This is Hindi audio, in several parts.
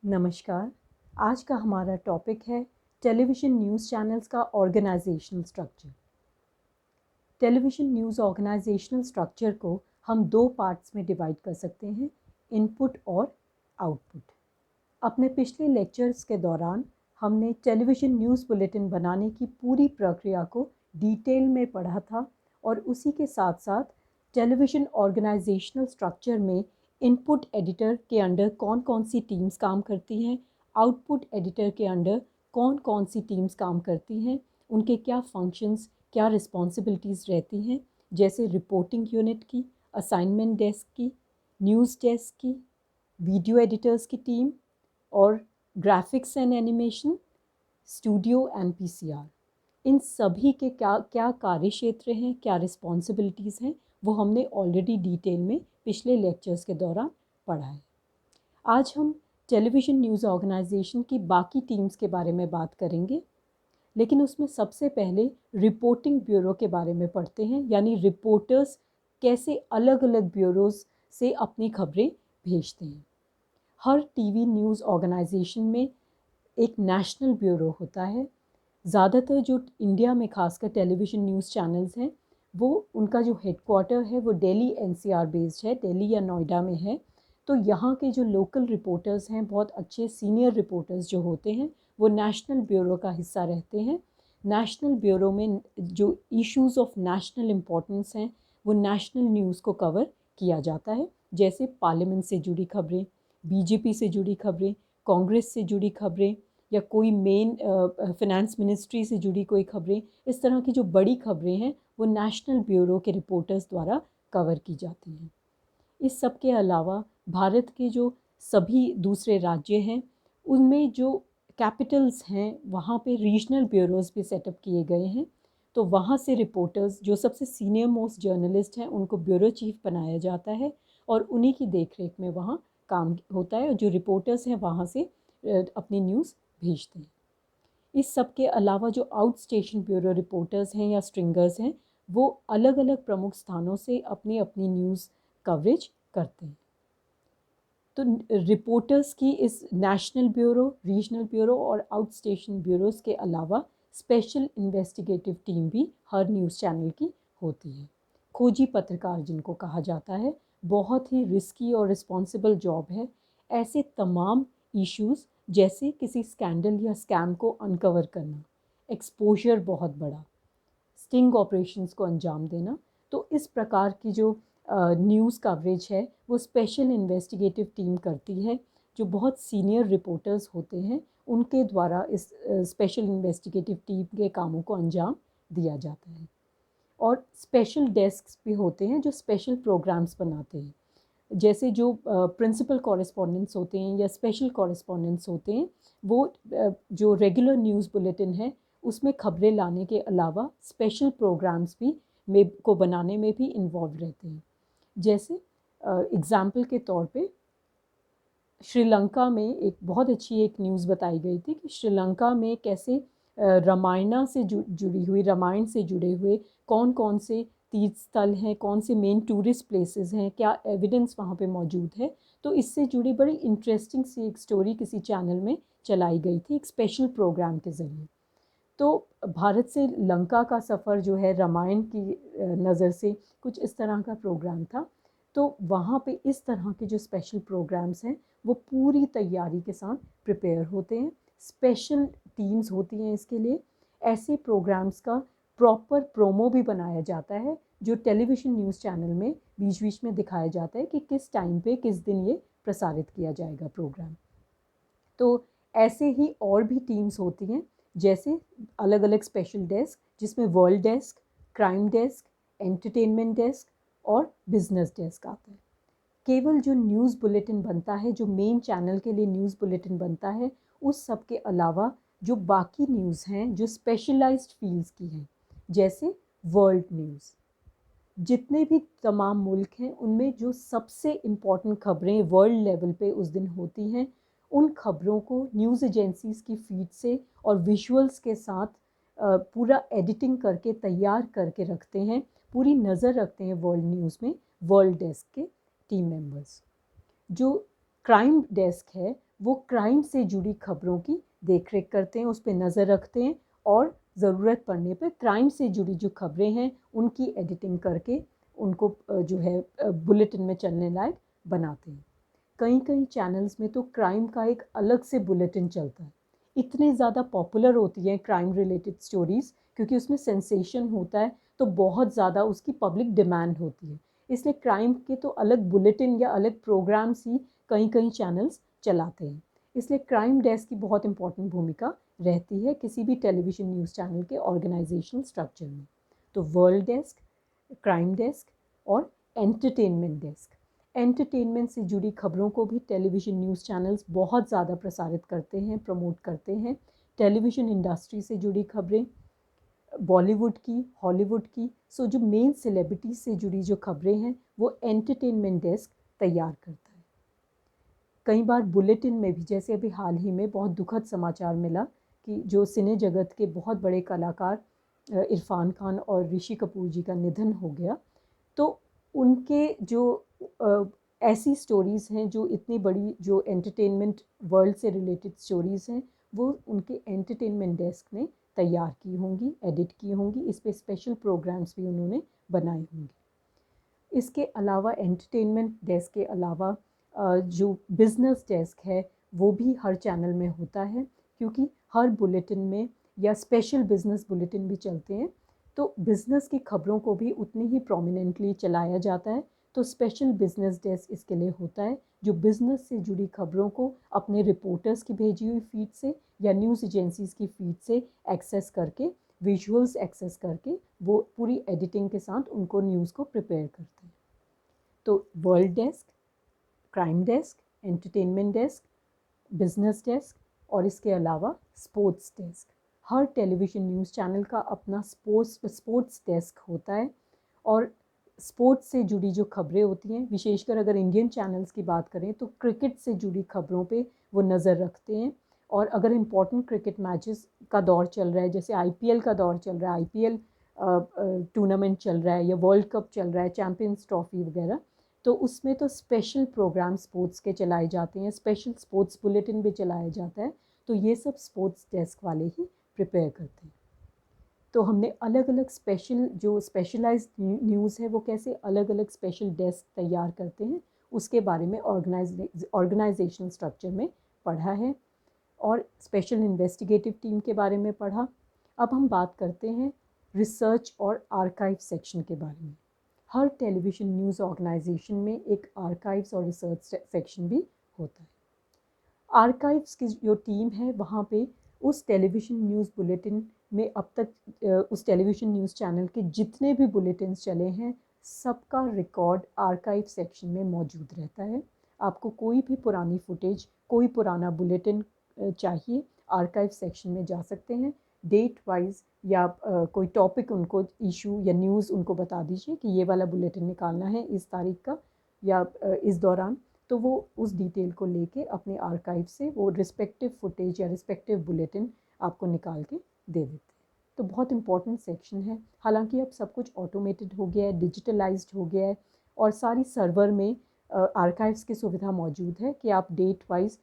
नमस्कार। आज का हमारा टॉपिक है टेलीविज़न न्यूज़ चैनल्स का organisational structure. Television news organisational structure को हम दो पार्ट्स में डिवाइड कर सकते हैं, इनपुट और आउटपुट। अपने पिछले लेक्चर्स के दौरान हमने टेलीविज़न न्यूज़ बुलेटिन बनाने की पूरी प्रक्रिया को डिटेल में पढ़ा था और उसी के साथ साथ टेलीविज़न ऑर्गेनाइजेशनल स्ट्रक्चर में इनपुट एडिटर के अंडर कौन कौन सी टीम्स काम करती हैं, आउटपुट एडिटर के अंडर कौन कौन सी टीम्स काम करती हैं, उनके क्या फंक्शंस, क्या रिस्पॉन्सिबिलिटीज़ रहती हैं, जैसे रिपोर्टिंग यूनिट की, असाइनमेंट डेस्क की, न्यूज़ डेस्क की, वीडियो एडिटर्स की टीम और graphics and animation, studio and PCR. इन सभी के क्या क्या कार्य क्षेत्र हैं, क्या रिस्पॉन्सिबिलिटीज़ हैं, वो हमने ऑलरेडी डिटेल में पिछले लेक्चर्स के दौरान पढ़ा है। आज हम टेलीविज़न न्यूज़ ऑर्गेनाइजेशन की बाकी टीम्स के बारे में बात करेंगे, लेकिन उसमें सबसे पहले रिपोर्टिंग ब्यूरो के बारे में पढ़ते हैं, यानी रिपोर्टर्स कैसे अलग अलग ब्यूरोज़ से अपनी खबरें भेजते हैं। हर टीवी न्यूज़ ऑर्गेनाइजेशन में एक नेशनल ब्यूरो होता है। ज़्यादातर जो इंडिया में खासकर टेलीविज़न न्यूज़ चैनल्स हैं, वो उनका जो हेडक्वार्टर है वो दिल्ली एनसीआर बेस्ड है, दिल्ली या नोएडा में है। तो यहाँ के जो लोकल रिपोर्टर्स हैं, बहुत अच्छे सीनियर रिपोर्टर्स जो होते हैं, वो नेशनल ब्यूरो का हिस्सा रहते हैं। नेशनल ब्यूरो में जो इश्यूज़ ऑफ नेशनल इम्पोर्टेंस हैं, वो नेशनल न्यूज़ को कवर किया जाता है, जैसे पार्लियामेंट से जुड़ी खबरें, बीजेपी से जुड़ी खबरें, कांग्रेस से जुड़ी खबरें, या कोई मेन फिनेंस मिनिस्ट्री से जुड़ी कोई खबरें। इस तरह की जो बड़ी खबरें हैं वो नेशनल ब्यूरो के रिपोर्टर्स द्वारा कवर की जाती हैं। इस सब के अलावा भारत के जो सभी दूसरे राज्य हैं, उनमें जो कैपिटल्स हैं वहाँ पे रीजनल ब्यूरोज़ भी सेटअप किए गए हैं। तो वहाँ से रिपोर्टर्स, जो सबसे सीनियर मोस्ट जर्नलिस्ट हैं, उनको ब्यूरो चीफ बनाया जाता है और उन्हीं की देखरेख में वहाँ काम होता है और जो रिपोर्टर्स हैं वहाँ से अपनी न्यूज़ भेजते हैं। इस सब के अलावा जो आउट स्टेशन ब्यूरो रिपोर्टर्स हैं या स्ट्रिंगर्स हैं, वो अलग अलग प्रमुख स्थानों से अपनी अपनी न्यूज़ कवरेज करते हैं। तो रिपोर्टर्स की इस नेशनल ब्यूरो, रीजनल ब्यूरो और आउट स्टेशन ब्यूरोज़ के अलावा स्पेशल इन्वेस्टिगेटिव टीम भी हर न्यूज़ चैनल की होती है। खोजी पत्रकार जिनको कहा जाता है, बहुत ही रिस्की और रिस्पॉन्सिबल जॉब है। ऐसे तमाम इश्यूज़ जैसे किसी स्कैंडल या स्कैम को अनकवर करना, एक्सपोजर बहुत बड़ा, स्टिंग ऑपरेशंस को अंजाम देना, तो इस प्रकार की जो न्यूज़ कवरेज है वो स्पेशल इन्वेस्टिगेटिव टीम करती है। जो बहुत सीनियर रिपोर्टर्स होते हैं, उनके द्वारा इस स्पेशल इन्वेस्टिगेटिव टीम के कामों को अंजाम दिया जाता है। और स्पेशल डेस्क्स भी होते हैं जो स्पेशल प्रोग्राम्स बनाते हैं, जैसे जो प्रिंसिपल कॉरेस्पॉन्डेंट्स होते हैं या स्पेशल कॉरेस्पॉन्डेंट्स होते हैं, वो जो रेगुलर न्यूज़ बुलेटिन है उसमें खबरें लाने के अलावा स्पेशल प्रोग्राम्स भी को बनाने में भी इन्वॉल्व रहते हैं। जैसे एग्ज़ाम्पल के तौर पे श्रीलंका में एक बहुत अच्छी एक न्यूज़ बताई गई थी कि श्रीलंका में कैसे रामायणा से जुड़ी हुई, रामायण से जुड़े हुए कौन कौन से तीर्थ स्थल हैं, कौन से मेन टूरिस्ट प्लेसेस हैं, क्या एविडेंस वहाँ पे मौजूद है। तो इससे जुड़ी बड़ी इंटरेस्टिंग सी एक स्टोरी किसी चैनल में चलाई गई थी एक स्पेशल प्रोग्राम के ज़रिए। तो भारत से लंका का सफ़र जो है रामायण की नज़र से कुछ इस तरह का प्रोग्राम था। तो वहाँ पे इस तरह के जो स्पेशल प्रोग्राम्स हैं वो पूरी तैयारी के साथ प्रिपेयर होते हैं। स्पेशल टीम्स होती हैं इसके लिए। ऐसे प्रोग्राम्स का प्रॉपर प्रोमो भी बनाया जाता है, जो टेलीविज़न न्यूज़ चैनल में बीच बीच में दिखाया जाता है कि किस टाइम पे किस दिन ये प्रसारित किया जाएगा प्रोग्राम। तो ऐसे ही और भी टीम्स होती हैं, जैसे अलग अलग स्पेशल डेस्क, जिसमें world desk, crime desk, entertainment desk और बिजनेस डेस्क आता है। केवल जो न्यूज़ बुलेटिन बनता है, जो मेन चैनल के लिए न्यूज़ बुलेटिन बनता है, उस सब के अलावा जो बाकी न्यूज़ हैं जो स्पेशलाइज्ड फील्ड्स की हैं, जैसे वर्ल्ड न्यूज़, जितने भी तमाम मुल्क हैं उनमें जो सबसे इम्पॉर्टेंट खबरें वर्ल्ड लेवल पे उस दिन होती हैं, उन खबरों को न्यूज़ एजेंसीज़ की फीड से और विजुअल्स के साथ पूरा एडिटिंग करके तैयार करके रखते हैं, पूरी नज़र रखते हैं वर्ल्ड न्यूज़ में वर्ल्ड डेस्क के टीम मेंबर्स। जो क्राइम डेस्क है वो क्राइम से जुड़ी खबरों की देखरेख करते हैं, उस पर नज़र रखते हैं और ज़रूरत पड़ने पर क्राइम से जुड़ी जो खबरें हैं उनकी एडिटिंग करके उनको जो है बुलेटिन में चलने लायक बनाते हैं। कई कई चैनल्स में तो क्राइम का एक अलग से बुलेटिन चलता है। इतने ज़्यादा पॉपुलर होती हैं क्राइम रिलेटेड स्टोरीज़ क्योंकि उसमें सेंसेशन होता है, तो बहुत ज़्यादा उसकी पब्लिक डिमांड होती है। इसलिए क्राइम के तो अलग बुलेटिन या अलग प्रोग्राम्स ही कई कई चैनल्स चलाते हैं। इसलिए क्राइम डेस्क की बहुत इंपॉर्टेंट भूमिका रहती है किसी भी टेलीविज़न न्यूज़ चैनल के ऑर्गेनाइजेशनल स्ट्रक्चर में। तो वर्ल्ड डेस्क, क्राइम डेस्क और एंटरटेनमेंट डेस्क। एंटरटेनमेंट से जुड़ी खबरों को भी टेलीविज़न न्यूज़ चैनल्स बहुत ज़्यादा प्रसारित करते हैं, प्रमोट करते हैं। टेलीविज़न इंडस्ट्री से जुड़ी खबरें, बॉलीवुड की, हॉलीवुड की, सो जो मेन सेलिब्रिटीज़ से जुड़ी जो खबरें हैं वो एंटरटेनमेंट डेस्क तैयार करता है। कई बार बुलेटिन में भी, जैसे अभी हाल ही में बहुत दुखद समाचार मिला कि जो सिने जगत के बहुत बड़े कलाकार इरफान खान और ऋषि कपूर जी का निधन हो गया, तो उनके जो ऐसी स्टोरीज़ हैं जो इतनी बड़ी जो एंटरटेनमेंट वर्ल्ड से रिलेटेड स्टोरीज़ हैं वो उनके एंटरटेनमेंट डेस्क ने तैयार की होंगी, एडिट की होंगी, इस पे स्पेशल प्रोग्राम्स भी उन्होंने बनाए होंगे। इसके अलावा एंटरटेनमेंट डेस्क के अलावा जो बिज़नेस डेस्क है वो भी हर चैनल में होता है, क्योंकि हर बुलेटिन में या स्पेशल बिज़नेस बुलेटिन भी चलते हैं तो बिज़नेस की खबरों को भी उतनी ही प्रोमिनेंटली चलाया जाता है। तो स्पेशल बिज़नेस डेस्क इसके लिए होता है जो बिज़नेस से जुड़ी खबरों को अपने रिपोर्टर्स की भेजी हुई फीड से या न्यूज़ एजेंसीज़ की फीड से एक्सेस करके, विजुअल्स एक्सेस करके वो पूरी एडिटिंग के साथ उनको न्यूज़ को प्रिपेयर करते हैं। तो world desk, crime desk, entertainment desk, business desk और इसके अलावा स्पोर्ट्स डेस्क। हर टेलीविज़न न्यूज़ चैनल का अपना स्पोर्ट्स डेस्क होता है और स्पोर्ट्स से जुड़ी जो खबरें होती हैं, विशेषकर अगर इंडियन चैनल्स की बात करें तो क्रिकेट से जुड़ी खबरों पे वो नज़र रखते हैं। और अगर इम्पॉर्टेंट क्रिकेट मैचेस का दौर चल रहा है, जैसे आईपीएल का दौर चल रहा है, आईपीएल टूर्नामेंट चल रहा है या वर्ल्ड कप चल रहा है, चैम्पियंस ट्रॉफी वगैरह, तो उसमें तो स्पेशल प्रोग्राम स्पोर्ट्स के चलाए जाते हैं, स्पेशल स्पोर्ट्स बुलेटिन भी चलाया जाता है। तो ये सब स्पोर्ट्स डेस्क वाले ही प्रिपेयर करते हैं। तो हमने अलग अलग स्पेशल जो स्पेशलाइज्ड न्यूज़ है वो कैसे अलग अलग स्पेशल डेस्क तैयार करते हैं उसके बारे में ऑर्गेनाइजेशनल स्ट्रक्चर में पढ़ा है और स्पेशल इन्वेस्टिगेटिव टीम के बारे में पढ़ा। अब हम बात करते हैं रिसर्च और आर्काइव सेक्शन के बारे में। हर टेलीविज़न न्यूज़ ऑर्गेनाइजेशन में एक आर्काइव्स और रिसर्च सेक्शन भी होता है। आर्काइव्स की जो टीम है वहाँ पे उस टेलीविज़न न्यूज़ बुलेटिन में अब तक उस टेलीविज़न न्यूज़ चैनल के जितने भी बुलेटिन्स चले हैं सबका रिकॉर्ड आर्काइव सेक्शन में मौजूद रहता है। आपको कोई भी पुरानी फुटेज, कोई पुराना बुलेटिन चाहिए, आर्काइव सेक्शन में जा सकते हैं। डेट वाइज या कोई टॉपिक उनको इशू या न्यूज़ उनको बता दीजिए कि ये वाला बुलेटिन निकालना है इस तारीख का या इस दौरान, तो वो उस डिटेल को लेके अपने आर्काइव से वो रिस्पेक्टिव फुटेज या रिस्पेक्टिव बुलेटिन आपको निकाल के दे देते हैं। तो बहुत इंपॉर्टेंट सेक्शन है। हालांकि अब सब कुछ ऑटोमेटेड हो गया है, डिजिटलाइज्ड हो गया है और सारी सर्वर में आर्काइव्स की सुविधा मौजूद है कि आप डेट वाइज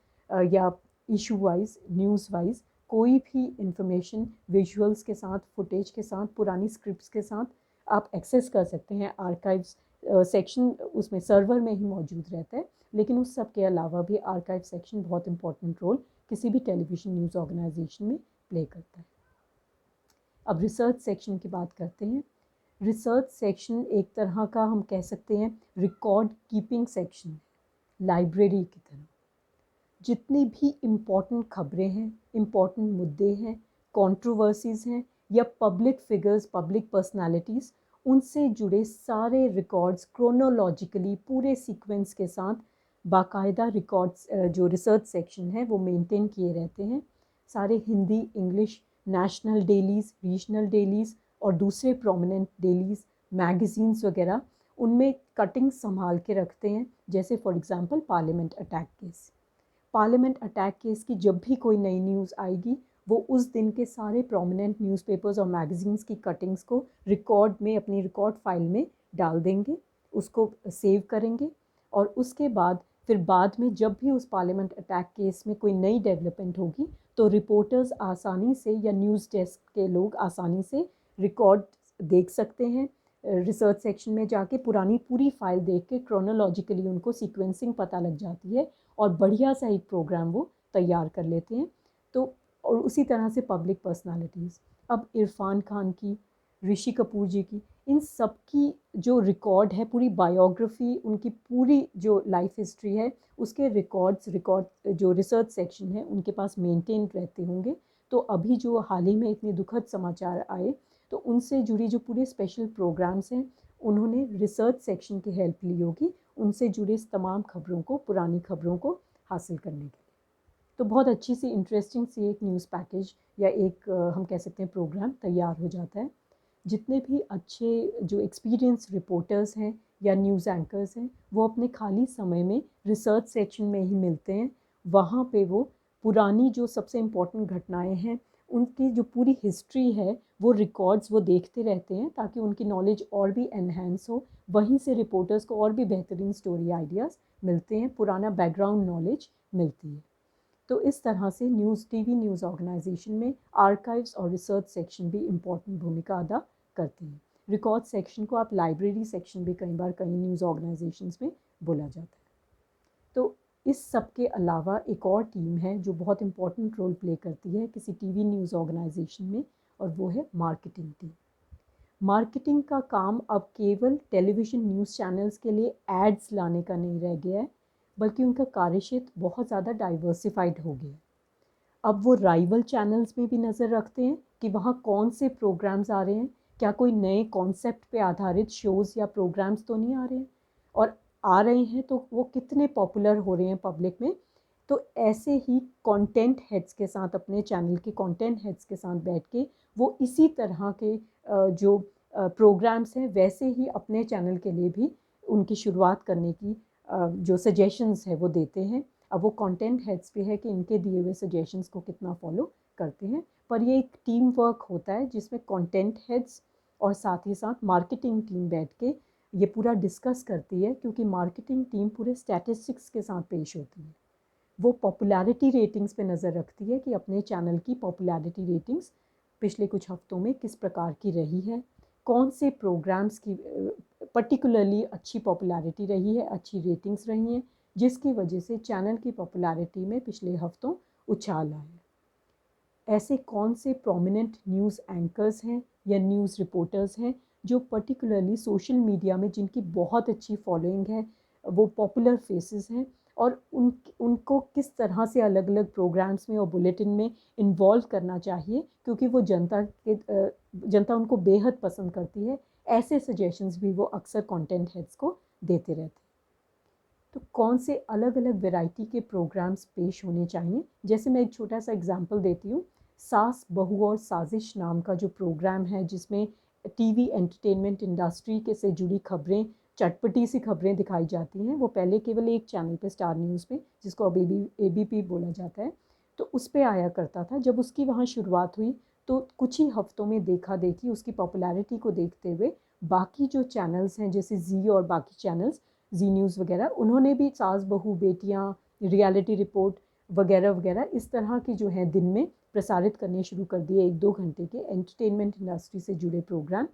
या इशू वाइज, न्यूज़ वाइज कोई भी इंफॉर्मेशन विजुअल्स के साथ, फुटेज के साथ, पुरानी स्क्रिप्ट्स के साथ आप एक्सेस कर सकते हैं। आर्काइव्स सेक्शन उसमें सर्वर में ही मौजूद रहता है, लेकिन उस सब के अलावा भी आर्काइव सेक्शन बहुत इंपॉर्टेंट रोल किसी भी टेलीविज़न न्यूज़ ऑर्गेनाइजेशन में प्ले करता है। अब रिसर्च सेक्शन की बात करते हैं। रिसर्च सेक्शन एक तरह का हम कह सकते हैं रिकॉर्ड कीपिंग सेक्शन, लाइब्रेरी की तरह। जितनी भी इम्पॉर्टेंट खबरें हैं, इम्पॉर्टेंट मुद्दे हैं, कंट्रोवर्सीज़ हैं या पब्लिक फिगर्स, पब्लिक पर्सनालिटीज़, उनसे जुड़े सारे रिकॉर्ड्स क्रोनोलॉजिकली पूरे सीक्वेंस के साथ बाकायदा रिकॉर्ड्स जो रिसर्च सेक्शन है वो मेंटेन किए रहते हैं। सारे हिंदी, इंग्लिश, नेशनल डेलीज़, रीजनल डेलीज़ और दूसरे प्रोमिनेंट डेलीज़, मैगज़ीन्स वगैरह, उनमें कटिंग संभाल के रखते हैं। जैसे for example parliament attack case. Parliament attack case की जब भी कोई नई न्यूज़ आएगी वो उस दिन के सारे प्रोमिनेंट न्यूज़पेपर्स और मैगज़ीन्स की कटिंग्स को रिकॉर्ड में, अपनी रिकॉर्ड फाइल में डाल देंगे, उसको सेव करेंगे और उसके बाद फिर बाद में जब भी उस पार्लियामेंट अटैक केस में कोई नई डेवलपमेंट होगी तो रिपोर्टर्स आसानी से या न्यूज़ डेस्क के लोग आसानी से रिकॉर्ड देख सकते हैं, रिसर्च सेक्शन में जाके पुरानी पूरी फाइल देख के क्रोनोलॉजिकली उनको सीक्वेंसिंग पता लग जाती है और बढ़िया सा एक प्रोग्राम वो तैयार कर लेते हैं। तो और उसी तरह से पब्लिक पर्सनालिटीज़, अब इरफान खान की, ऋषि कपूर जी की, इन सब की जो रिकॉर्ड है, पूरी बायोग्राफी, उनकी पूरी जो लाइफ हिस्ट्री है, उसके रिकॉर्ड जो रिसर्च सेक्शन है उनके पास मेंटेन रहते होंगे। तो अभी जो हाल ही में इतने दुखद समाचार आए, तो उनसे जुड़ी जो पूरे स्पेशल प्रोग्राम्स हैं उन्होंने रिसर्च सेक्शन की हेल्प ली होगी, उनसे जुड़े तमाम खबरों को, पुरानी खबरों को हासिल करने के लिए। तो बहुत अच्छी सी इंटरेस्टिंग सी एक न्यूज़ पैकेज या एक हम कह सकते हैं प्रोग्राम तैयार हो जाता है। जितने भी अच्छे जो एक्सपीरियंस रिपोर्टर्स हैं या न्यूज़ एंकर्स हैं, वो अपने खाली समय में रिसर्च सेक्शन में ही मिलते हैं। वहाँ पे वो पुरानी जो सबसे इम्पोर्टेंट घटनाएं हैं, उनकी जो पूरी हिस्ट्री है, वो रिकॉर्ड्स वो देखते रहते हैं ताकि उनकी नॉलेज और भी एनहेंस हो। वहीं से रिपोर्टर्स को और भी बेहतरीन स्टोरी आइडियाज़ मिलते हैं, पुराना बैकग्राउंड नॉलेज मिलती है। तो इस तरह से टीवी न्यूज़ ऑर्गेनाइजेशन में आर्काइव्स और रिसर्च सेक्शन भी इम्पॉर्टेंट भूमिका अदा करते हैं। रिकॉर्ड सेक्शन को आप लाइब्रेरी सेक्शन भी कई बार कई न्यूज़ ऑर्गेनाइजेशंस में बोला जाता है। तो इस सब के अलावा एक और टीम है जो बहुत इम्पॉर्टेंट रोल प्ले करती है किसी टीवी न्यूज़ ऑर्गेनाइजेशन में, और वो है मार्केटिंग टीम। मार्केटिंग का काम अब केवल टेलीविज़न न्यूज़ चैनल्स के लिए एड्स लाने का नहीं रह गया है, बल्कि उनका कार्यक्षेत्र बहुत ज़्यादा डाइवर्सिफाइड हो गया है। अब वो राइवल चैनल्स में भी नज़र रखते हैं कि वहाँ कौन से प्रोग्राम्स आ रहे हैं, क्या कोई नए कॉन्सेप्ट पे आधारित शोज़ या प्रोग्राम्स तो नहीं आ रहे हैं, और आ रहे हैं तो वो कितने पॉपुलर हो रहे हैं पब्लिक में। तो ऐसे ही कंटेंट हेड्स के साथ, अपने चैनल के कंटेंट हेड्स के साथ बैठ के वो इसी तरह के जो प्रोग्राम्स हैं वैसे ही अपने चैनल के लिए भी उनकी शुरुआत करने की जो सजेशंस है वो देते हैं। अब वो कंटेंट हेड्स पे है कि इनके दिए हुए सजेशंस को कितना फॉलो करते हैं, पर ये एक टीम वर्क होता है जिसमें कंटेंट हेड्स और साथ ही साथ मार्केटिंग टीम बैठ के ये पूरा डिस्कस करती है, क्योंकि मार्केटिंग टीम पूरे स्टैटिस्टिक्स के साथ पेश होती है। वो पॉपुलैरिटी रेटिंग्स पे नज़र रखती है कि अपने चैनल की पॉपुलैरिटी रेटिंग्स पिछले कुछ हफ्तों में किस प्रकार की रही है, कौन से प्रोग्राम्स की पर्टिकुलरली अच्छी पॉपुलैरिटी रही है, अच्छी रेटिंग्स रही हैं, जिसकी वजह से चैनल की पॉपुलैरिटी में पिछले हफ्तों उछाल आया। ऐसे कौन से प्रोमिनेंट न्यूज़ एंकर्स हैं या न्यूज़ रिपोर्टर्स हैं जो पर्टिकुलरली सोशल मीडिया में, जिनकी बहुत अच्छी फॉलोइंग है, वो पॉपुलर फेसेस हैं, और उनको किस तरह से अलग अलग प्रोग्राम्स में और बुलेटिन में इन्वॉल्व करना चाहिए, क्योंकि वो जनता उनको बेहद पसंद करती है। ऐसे सजेशंस भी वो अक्सर कंटेंट हेड्स को देते रहते हैं। तो कौन से अलग अलग वैरायटी के प्रोग्राम्स पेश होने चाहिए, जैसे मैं एक छोटा सा एग्जांपल देती हूँ। सास बहू और साजिश नाम का जो प्रोग्राम है, जिसमें टीवी एंटरटेनमेंट इंडस्ट्री के से जुड़ी खबरें, चटपटी सी खबरें दिखाई जाती हैं। वो पहले केवल एक चैनल पे, स्टार न्यूज़ पे, जिसको अब ABP बोला जाता है, तो उस पे आया करता था। जब उसकी वहाँ शुरुआत हुई तो कुछ ही हफ्तों में देखा देखी उसकी पॉपुलैरिटी को देखते हुए बाकी जो चैनल्स हैं, जैसे जी और बाकी चैनल्स, जी न्यूज़ वगैरह, उन्होंने भी सास बहू बेटियाँ, रियलिटी रिपोर्ट वगैरह वगैरह इस तरह की जो है दिन में प्रसारित करने शुरू कर दिए, 1-2 घंटे के एंटरटेनमेंट इंडस्ट्री से जुड़े प्रोग्राम।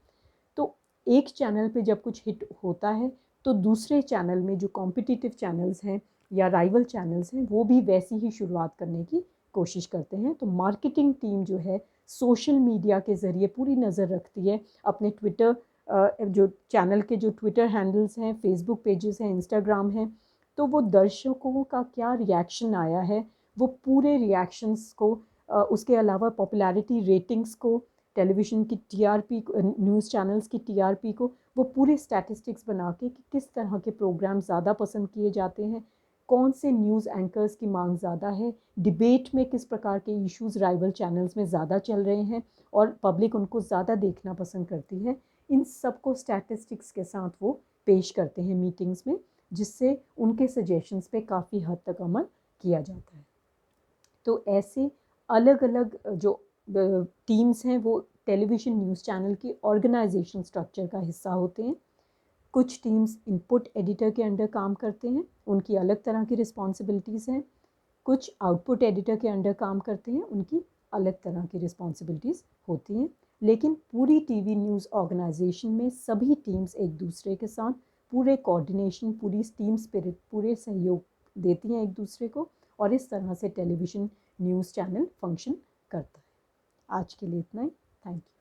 तो एक चैनल पे जब कुछ हिट होता है तो दूसरे चैनल में जो कॉम्पिटिटिव चैनल्स हैं या राइवल चैनल्स हैं, वो भी वैसी ही शुरुआत करने की कोशिश करते हैं। तो मार्केटिंग टीम जो है सोशल मीडिया के ज़रिए पूरी नज़र रखती है, अपने ट्विटर जो चैनल के जो ट्विटर हैंडल्स हैं, फेसबुक पेजेस हैं, इंस्टाग्राम हैं, तो वो दर्शकों का क्या रिएक्शन आया है, वो पूरे रिएक्शंस को, उसके अलावा पॉपुलैरिटी रेटिंग्स को, टेलीविज़न की TRP, न्यूज़ चैनल्स की TRP को, वो पूरे स्टैटिस्टिक्स बना के कि किस तरह के प्रोग्राम ज़्यादा पसंद किए जाते हैं, कौन से न्यूज़ एंकर्स की मांग ज़्यादा है, डिबेट में किस प्रकार के इश्यूज़ राइवल चैनल्स में ज़्यादा चल रहे हैं और पब्लिक उनको ज़्यादा देखना पसंद करती है। इन सब को स्टैटिस्टिक्स के साथ वो पेश करते हैं मीटिंग्स में, जिससे उनके सजेशंस पे काफ़ी हद तक अमल किया जाता है। तो ऐसे अलग अलग जो टीम्स हैं वो टेलीविज़न न्यूज़ चैनल की ऑर्गेनाइजेशन स्ट्रक्चर का हिस्सा होते हैं। कुछ टीम्स इनपुट एडिटर के अंडर काम करते हैं, उनकी अलग तरह की रिस्पॉन्सिबिलिटीज़ हैं। कुछ आउटपुट एडिटर के अंडर काम करते हैं, उनकी अलग तरह की रिस्पॉन्सिबिलिटीज़ होती हैं। लेकिन पूरी टीवी न्यूज़ ऑर्गेनाइजेशन में सभी टीम्स एक दूसरे के साथ पूरे कोऑर्डिनेशन, पूरी टीम स्पिरिट, पूरे सहयोग देती हैं एक दूसरे को, और इस तरह से टेलीविज़न न्यूज़ चैनल फंक्शन करता है। आज के लिए इतना ही। Thank you.